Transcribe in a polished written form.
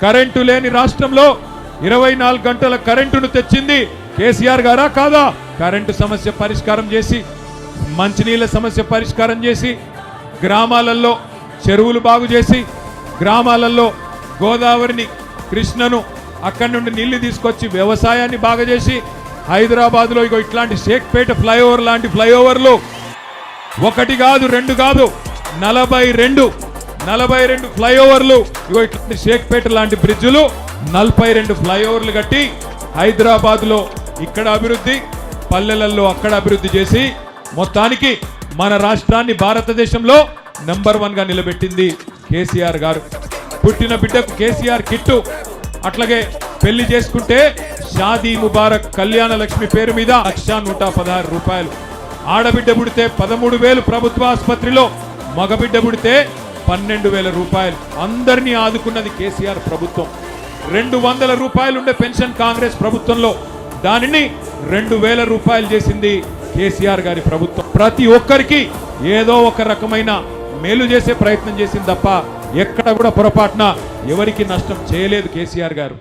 Current లేని రాష్ట్రంలో 24 గంటల కరెంటును తెచ్చింది కేసీఆర్ గారా కాదా? కరెంటు సమస్య పరిష్కారం చేసి, మంచినీళ్ళ సమస్య పరిష్కారం చేసి, గ్రామాలలో చెరువులు బాగు చేసి, గ్రామాలలో గోదావరిని కృష్ణను అక్కడి నుండి నీళ్లు తీసుకొచ్చి వ్యవసాయాన్ని బాగా చేసి, హైదరాబాద్లో ఇగో ఇట్లాంటి షేక్పేట ఫ్లైఓవర్ లాంటి ఫ్లైఓవర్లు ఒకటి కాదు రెండు కాదు 42 ఫ్లైఓవర్లు, ఇగో ఇట్లాంటి షేక్పేట లాంటి బ్రిడ్జులు 42 ఫ్లైఓవర్లు కట్టి హైదరాబాద్లో ఇక్కడ అభివృద్ధి, పల్లెలలో అక్కడ అభివృద్ధి చేసి మొత్తానికి మన రాష్ట్రాన్ని భారతదేశంలో నంబర్ 1 గా నిలబెట్టింది కేసీఆర్ గారు. పుట్టిన బిడ్డకు కేసీఆర్ కిట్టు, అట్లాగే పెళ్లి చేసుకుంటే షాదీ ముబారక్ కళ్యాణ లక్ష్మి పేరు మీద 1,116 రూపాయలు. ఆడబిడ్డ పుడితే 13,000 ప్రభుత్వ ఆసుపత్రిలో, మగబిడ్డ పుడితే 12,000 రూపాయలు. అందరినీ ఆదుకున్నది కేసీఆర్ ప్రభుత్వం. 200 రూపాయలు ఉండే పెన్షన్ కాంగ్రెస్ ప్రభుత్వంలో దానిని 2,000 రూపాయలు చేసింది కేసీఆర్ గారి ప్రభుత్వం. ప్రతి ఒక్కరికి ఏదో ఒక రకమైన మేలు చేసే ప్రయత్నం చేసింది తప్ప ఎక్కడ కూడా పొరపాటున ఎవరికి నష్టం చేయలేదు కేసీఆర్ గారు.